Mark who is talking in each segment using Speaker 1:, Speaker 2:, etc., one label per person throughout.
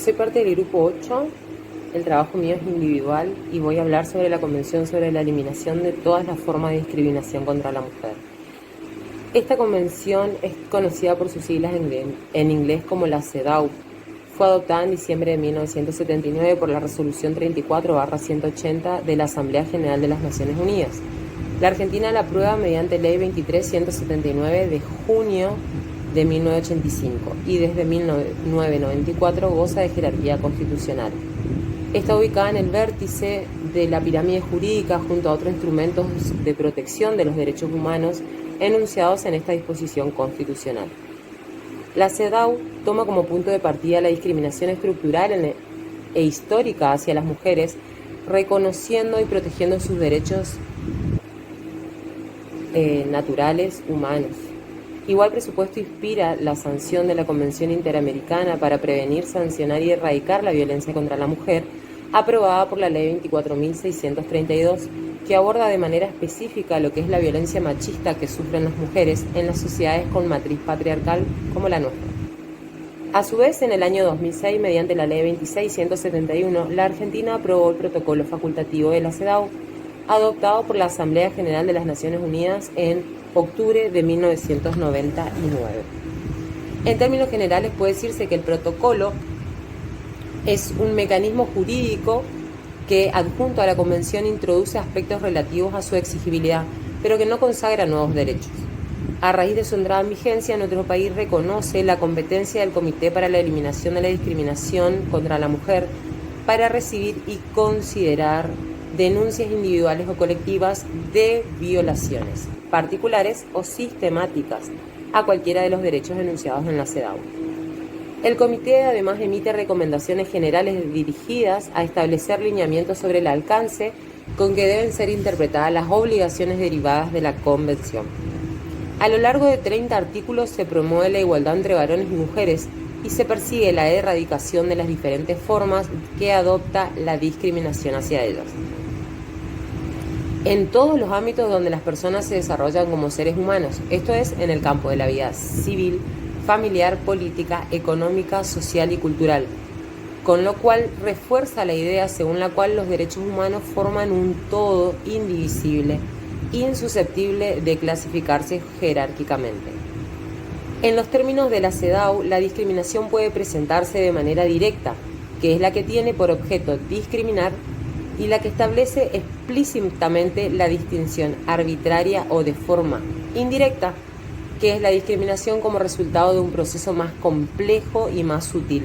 Speaker 1: Soy parte del grupo 8, el trabajo mío es individual y voy a hablar sobre la Convención sobre la eliminación de todas las formas de discriminación contra la mujer. Esta convención es conocida por sus siglas en inglés como la CEDAW. Fue adoptada en diciembre de 1979 por la Resolución 34/180 de la Asamblea General de las Naciones Unidas. La Argentina la aprueba mediante Ley 23.179 de junio de 1985 y desde 1994 goza de jerarquía constitucional. Está ubicada en el vértice de la pirámide jurídica junto a otros instrumentos de protección de los derechos humanos enunciados en esta disposición constitucional. La CEDAW toma como punto de partida la discriminación estructural e histórica hacia las mujeres, reconociendo y protegiendo sus derechos naturales humanos. Igual presupuesto inspira la sanción de la Convención Interamericana para prevenir, sancionar y erradicar la violencia contra la mujer, aprobada por la Ley 24.632, que aborda de manera específica lo que es la violencia machista que sufren las mujeres en las sociedades con matriz patriarcal como la nuestra. A su vez, en el año 2006, mediante la Ley 26.171, la Argentina aprobó el protocolo facultativo de la CEDAW, adoptado por la Asamblea General de las Naciones Unidas en octubre de 1999. En términos generales, puede decirse que el protocolo es un mecanismo jurídico que, adjunto a la Convención, introduce aspectos relativos a su exigibilidad, pero que no consagra nuevos derechos. A raíz de su entrada en vigencia, nuestro país reconoce la competencia del Comité para la Eliminación de la Discriminación contra la Mujer para recibir y considerar denuncias individuales o colectivas de violaciones particulares o sistemáticas a cualquiera de los derechos enunciados en la CEDAW. El comité además emite recomendaciones generales dirigidas a establecer lineamientos sobre el alcance con que deben ser interpretadas las obligaciones derivadas de la Convención. A lo largo de 30 artículos se promueve la igualdad entre varones y mujeres y se persigue la erradicación de las diferentes formas que adopta la discriminación hacia ellas. En todos los ámbitos donde las personas se desarrollan como seres humanos, esto es, en el campo de la vida civil, familiar, política, económica, social y cultural, con lo cual refuerza la idea según la cual los derechos humanos forman un todo indivisible, insusceptible de clasificarse jerárquicamente. En los términos de la CEDAW, la discriminación puede presentarse de manera directa, que es la que tiene por objeto discriminar, y la que establece explícitamente la distinción arbitraria o de forma indirecta, que es la discriminación como resultado de un proceso más complejo y más sutil.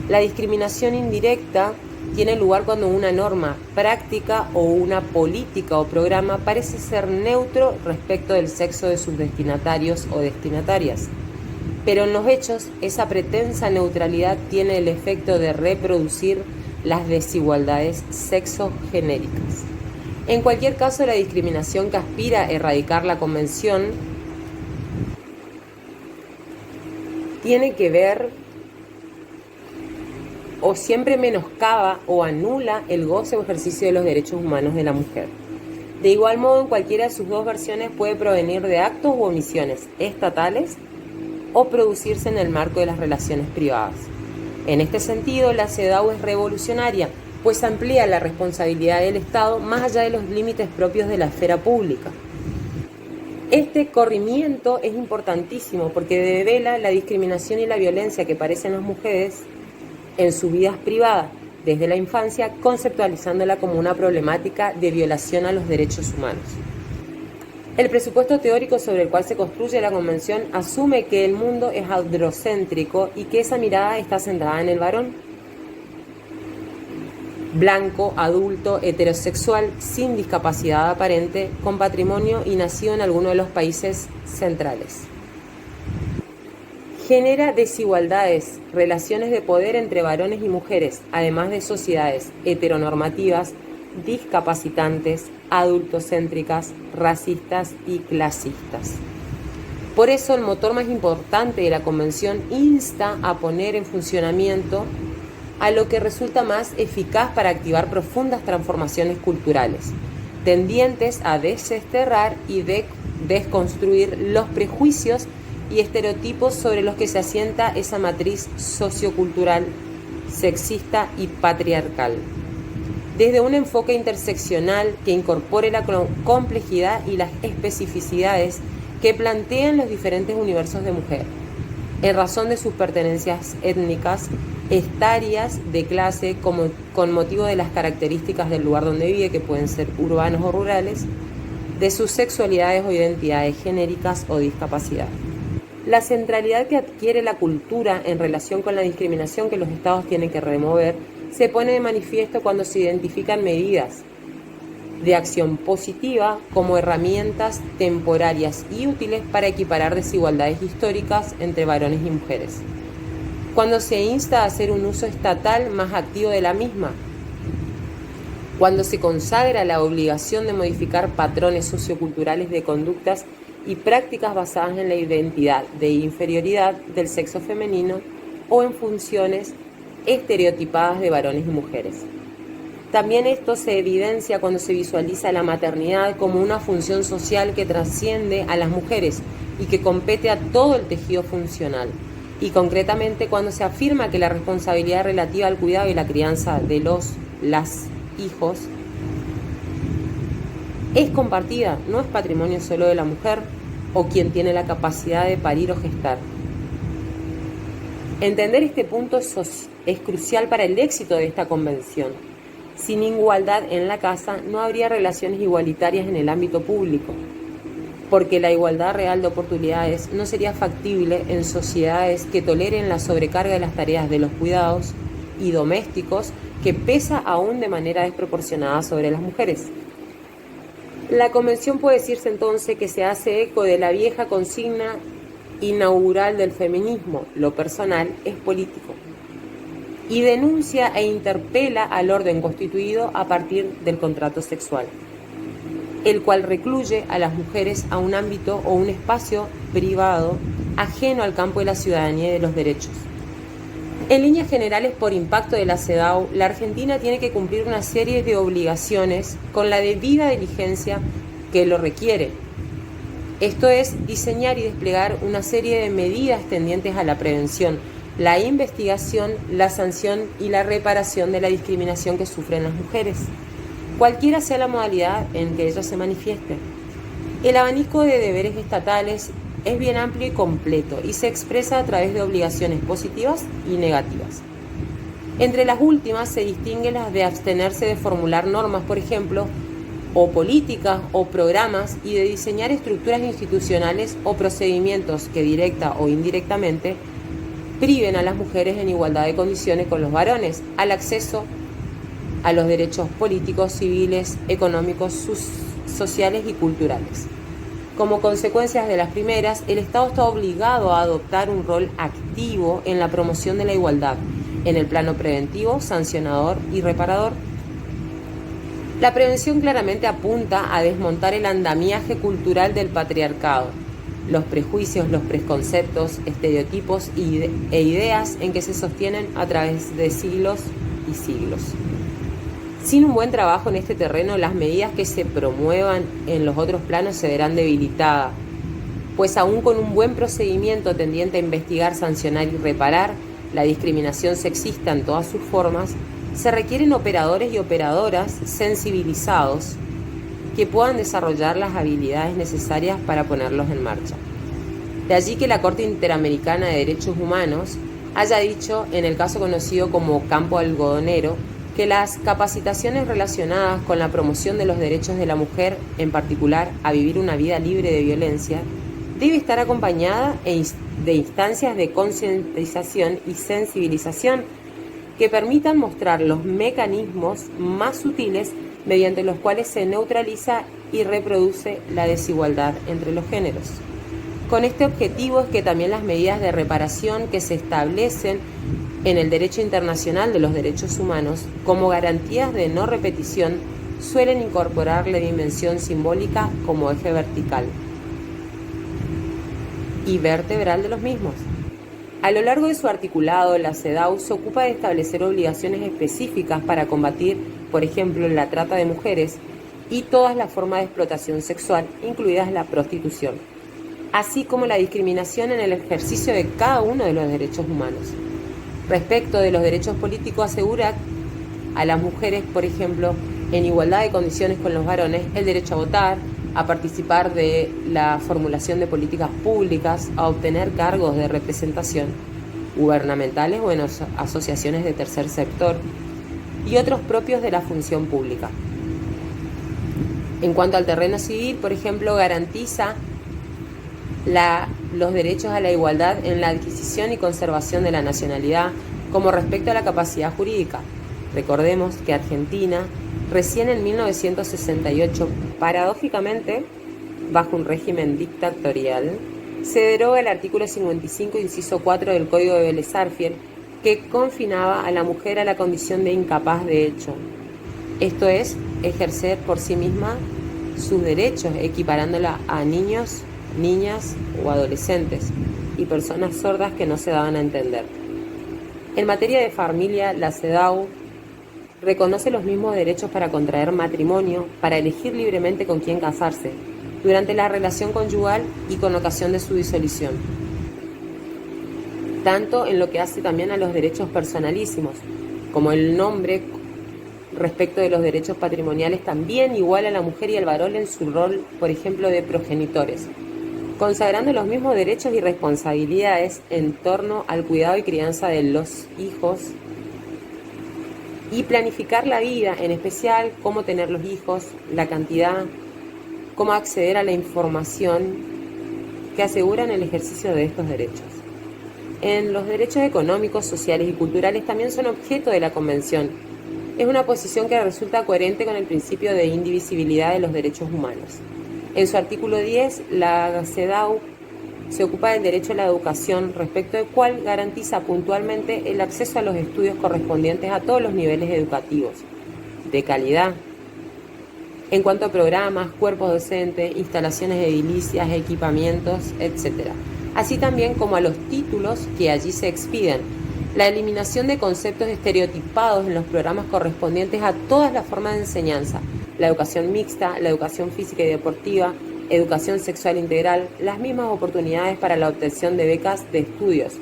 Speaker 1: La discriminación indirecta tiene lugar cuando una norma, práctica o una política o programa parece ser neutro respecto del sexo de sus destinatarios o destinatarias. Pero en los hechos, esa pretensa neutralidad tiene el efecto de reproducir las desigualdades sexogenéricas. En cualquier caso, la discriminación que aspira a erradicar la Convención tiene que ver o siempre menoscaba o anula el goce o ejercicio de los derechos humanos de la mujer. De igual modo, en cualquiera de sus dos versiones puede provenir de actos u omisiones estatales o producirse en el marco de las relaciones privadas. En este sentido, la CEDAW es revolucionaria, pues amplía la responsabilidad del Estado más allá de los límites propios de la esfera pública. Este corrimiento es importantísimo porque devela la discriminación y la violencia que padecen las mujeres en sus vidas privadas desde la infancia, conceptualizándola como una problemática de violación a los derechos humanos. El presupuesto teórico sobre el cual se construye la Convención asume que el mundo es androcéntrico y que esa mirada está centrada en el varón blanco, adulto, heterosexual, sin discapacidad aparente, con patrimonio y nacido en alguno de los países centrales. Genera desigualdades, relaciones de poder entre varones y mujeres, además de sociedades heteronormativas, discapacitantes, adultocéntricas, racistas y clasistas. Por eso, el motor más importante de la Convención insta a poner en funcionamiento a lo que resulta más eficaz para activar profundas transformaciones culturales, tendientes a desterrar y desconstruir los prejuicios y estereotipos sobre los que se asienta esa matriz sociocultural sexista y patriarcal, desde un enfoque interseccional que incorpore la complejidad y las especificidades que plantean los diferentes universos de mujer, en razón de sus pertenencias étnicas, etarias, de clase, con motivo de las características del lugar donde vive, que pueden ser urbanos o rurales, de sus sexualidades o identidades genéricas o discapacidad. La centralidad que adquiere la cultura en relación con la discriminación que los estados tienen que remover se pone de manifiesto cuando se identifican medidas de acción positiva como herramientas temporarias y útiles para equiparar desigualdades históricas entre varones y mujeres. Cuando se insta a hacer un uso estatal más activo de la misma, cuando se consagra la obligación de modificar patrones socioculturales de conductas y prácticas basadas en la identidad de inferioridad del sexo femenino o en funciones estereotipadas de varones y mujeres. También esto se evidencia cuando se visualiza la maternidad como una función social que trasciende a las mujeres y que compete a todo el tejido funcional. Y concretamente cuando se afirma que la responsabilidad relativa al cuidado y la crianza de las hijos es compartida, no es patrimonio solo de la mujer o quien tiene la capacidad de parir o gestar. Entender este punto es crucial para el éxito de esta convención. Sin igualdad en la casa no habría relaciones igualitarias en el ámbito público, porque la igualdad real de oportunidades no sería factible en sociedades que toleren la sobrecarga de las tareas de los cuidados y domésticos que pesa aún de manera desproporcionada sobre las mujeres. La convención puede decirse entonces que se hace eco de la vieja consigna inaugural del feminismo: lo personal es político, y denuncia e interpela al orden constituido a partir del contrato sexual, el cual recluye a las mujeres a un ámbito o un espacio privado ajeno al campo de la ciudadanía y de los derechos. En líneas generales, por impacto de la CEDAW, la Argentina tiene que cumplir una serie de obligaciones con la debida diligencia que lo requiere. Esto es, diseñar y desplegar una serie de medidas tendientes a la prevención, la investigación, la sanción y la reparación de la discriminación que sufren las mujeres, cualquiera sea la modalidad en que ellas se manifiesten. El abanico de deberes estatales es bien amplio y completo y se expresa a través de obligaciones positivas y negativas. Entre las últimas se distinguen las de abstenerse de formular normas, por ejemplo, o políticas o programas, y de diseñar estructuras institucionales o procedimientos que directa o indirectamente priven a las mujeres en igualdad de condiciones con los varones al acceso a los derechos políticos, civiles, económicos, sociales y culturales. Como consecuencias de las primeras, el Estado está obligado a adoptar un rol activo en la promoción de la igualdad, en el plano preventivo, sancionador y reparador. La prevención claramente apunta a desmontar el andamiaje cultural del patriarcado, los prejuicios, los preconceptos, estereotipos e ideas en que se sostienen a través de siglos y siglos. Sin un buen trabajo en este terreno, las medidas que se promuevan en los otros planos se verán debilitadas, pues aún con un buen procedimiento tendiente a investigar, sancionar y reparar la discriminación sexista en todas sus formas, se requieren operadores y operadoras sensibilizados que puedan desarrollar las habilidades necesarias para ponerlos en marcha. De allí que la Corte Interamericana de Derechos Humanos haya dicho, en el caso conocido como campo algodonero, que las capacitaciones relacionadas con la promoción de los derechos de la mujer, en particular a vivir una vida libre de violencia, debe estar acompañada de instancias de concientización y sensibilización que permitan mostrar los mecanismos más sutiles mediante los cuales se neutraliza y reproduce la desigualdad entre los géneros. Con este objetivo es que también las medidas de reparación que se establecen en el derecho internacional de los derechos humanos como garantías de no repetición suelen incorporar la dimensión simbólica como eje vertical y vertebral de los mismos. A lo largo de su articulado, la CEDAW se ocupa de establecer obligaciones específicas para combatir, por ejemplo, la trata de mujeres y todas las formas de explotación sexual, incluidas la prostitución, así como la discriminación en el ejercicio de cada uno de los derechos humanos. Respecto de los derechos políticos, asegura a las mujeres, por ejemplo, en igualdad de condiciones con los varones, el derecho a votar, a participar de la formulación de políticas públicas, a obtener cargos de representación gubernamentales o en asociaciones de tercer sector y otros propios de la función pública. En cuanto al terreno civil, por ejemplo, garantiza los derechos a la igualdad en la adquisición y conservación de la nacionalidad como respecto a la capacidad jurídica. Recordemos que Argentina, recién en 1968, paradójicamente, bajo un régimen dictatorial, se deroga el artículo 55, inciso 4 del Código de Vélez-Sarsfield, que confinaba a la mujer a la condición de incapaz de hecho. Esto es, ejercer por sí misma sus derechos, equiparándola a niños, niñas o adolescentes y personas sordas que no se daban a entender. En materia de familia, la CEDAW reconoce los mismos derechos para contraer matrimonio, para elegir libremente con quién casarse, durante la relación conyugal y con ocasión de su disolución. Tanto en lo que hace también a los derechos personalísimos, como el nombre respecto de los derechos patrimoniales también iguala a la mujer y al varón en su rol, por ejemplo, de progenitores, consagrando los mismos derechos y responsabilidades en torno al cuidado y crianza de los hijos y planificar la vida, en especial cómo tener los hijos, la cantidad, cómo acceder a la información que aseguran el ejercicio de estos derechos. En los derechos económicos, sociales y culturales también son objeto de la Convención. Es una posición que resulta coherente con el principio de indivisibilidad de los derechos humanos. En su artículo 10, la CEDAW se ocupa del derecho a la educación, respecto del cual garantiza puntualmente el acceso a los estudios correspondientes a todos los niveles educativos, de calidad, en cuanto a programas, cuerpos docentes, instalaciones edilicias, equipamientos, etc. Así también como a los títulos que allí se expiden, la eliminación de conceptos estereotipados en los programas correspondientes a todas las formas de enseñanza, la educación mixta, la educación física y deportiva, educación sexual integral, las mismas oportunidades para la obtención de becas de estudios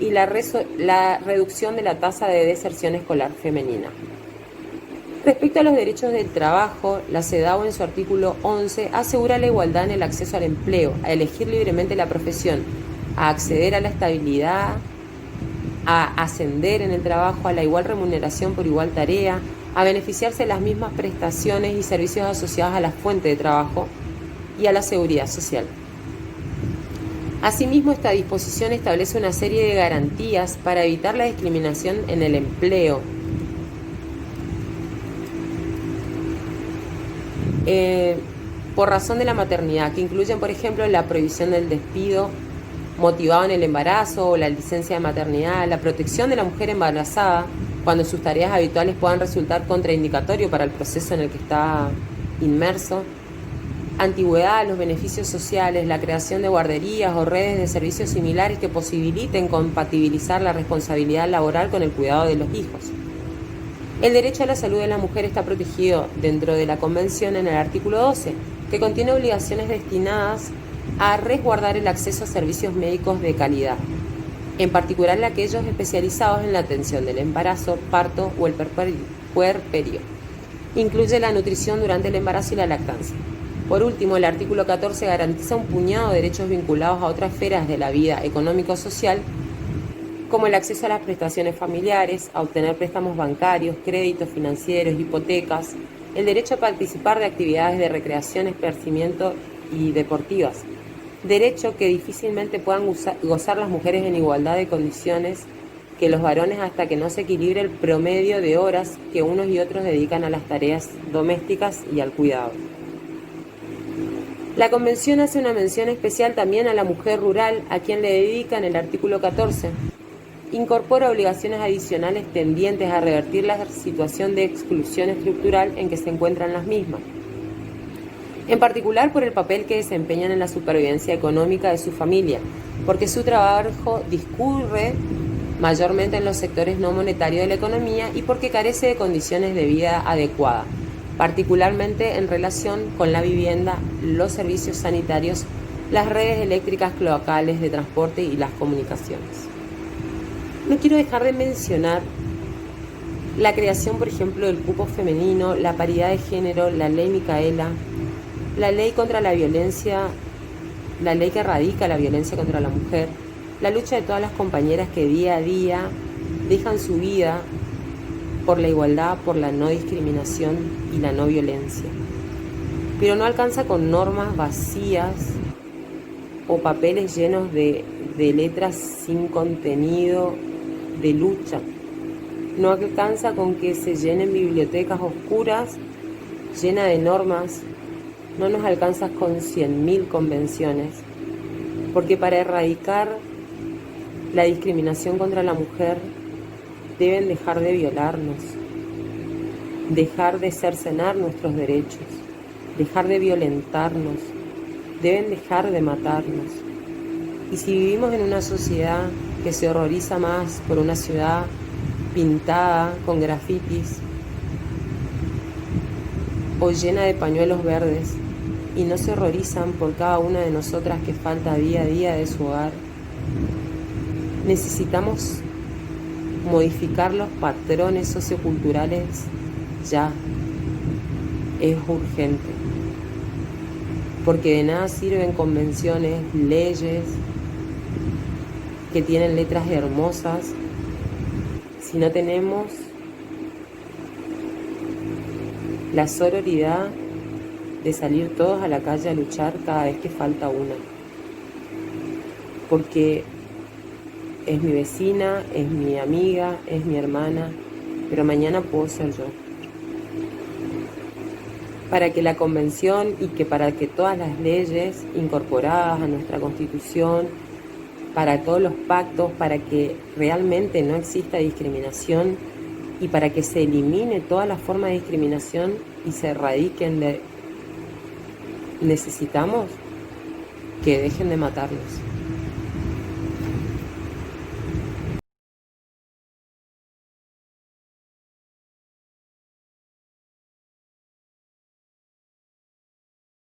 Speaker 1: y la reducción de la tasa de deserción escolar femenina. Respecto a los derechos del trabajo, la CEDAW en su artículo 11 asegura la igualdad en el acceso al empleo, a elegir libremente la profesión, a acceder a la estabilidad, a ascender en el trabajo, a la igual remuneración por igual tarea, a beneficiarse de las mismas prestaciones y servicios asociados a la fuente de trabajo y a la seguridad social. Asimismo, esta disposición establece una serie de garantías para evitar la discriminación en el empleo, por razón de la maternidad, que incluyen, por ejemplo, la prohibición del despido motivado en el embarazo o la licencia de maternidad, la protección de la mujer embarazada cuando sus tareas habituales puedan resultar contraindicatorio para el proceso en el que está inmerso, antigüedad, los beneficios sociales, la creación de guarderías o redes de servicios similares que posibiliten compatibilizar la responsabilidad laboral con el cuidado de los hijos. El derecho a la salud de la mujer está protegido dentro de la Convención en el artículo 12, que contiene obligaciones destinadas a resguardar el acceso a servicios médicos de calidad, en particular aquellos especializados en la atención del embarazo, parto o el puerperio. Incluye la nutrición durante el embarazo y la lactancia. Por último, el artículo 14 garantiza un puñado de derechos vinculados a otras esferas de la vida económico-social, como el acceso a las prestaciones familiares, a obtener préstamos bancarios, créditos financieros, hipotecas, el derecho a participar de actividades de recreación, esparcimiento y deportivas, derecho que difícilmente puedan gozar las mujeres en igualdad de condiciones que los varones hasta que no se equilibre el promedio de horas que unos y otros dedican a las tareas domésticas y al cuidado. La Convención hace una mención especial también a la mujer rural, a quien le dedica en el artículo 14. Incorpora obligaciones adicionales tendientes a revertir la situación de exclusión estructural en que se encuentran las mismas, en particular por el papel que desempeñan en la supervivencia económica de su familia, porque su trabajo discurre mayormente en los sectores no monetarios de la economía y porque carece de condiciones de vida adecuadas, particularmente en relación con la vivienda, los servicios sanitarios, las redes eléctricas, cloacales, de transporte y las comunicaciones. No quiero dejar de mencionar la creación, por ejemplo, del cupo femenino, la paridad de género, la ley Micaela, la ley contra la violencia, la ley que erradica la violencia contra la mujer, la lucha de todas las compañeras que día a día dejan su vida por la igualdad, por la no discriminación y la no violencia. Pero no alcanza con normas vacías o papeles llenos de letras sin contenido de lucha. No alcanza con que se llenen bibliotecas oscuras llenas de normas. No nos alcanza con 100.000 convenciones. Porque para erradicar la discriminación contra la mujer deben dejar de violarnos, dejar de cercenar nuestros derechos, dejar de violentarnos, deben dejar de matarnos. Y si vivimos en una sociedad que se horroriza más por una ciudad pintada con grafitis o llena de pañuelos verdes y no se horrorizan por cada una de nosotras que falta día a día de su hogar, necesitamos modificar los patrones socioculturales ya. Es urgente. Porque de nada sirven convenciones, leyes que tienen letras hermosas si no tenemos la sororidad de salir todos a la calle a luchar cada vez que falta una. Porque es mi vecina, es mi amiga, es mi hermana, pero mañana puedo ser yo. Para que la convención y para que todas las leyes incorporadas a nuestra Constitución, para todos los pactos, para que realmente no exista discriminación y para que se elimine toda la forma de discriminación y se erradiquen necesitamos que dejen de matarnos.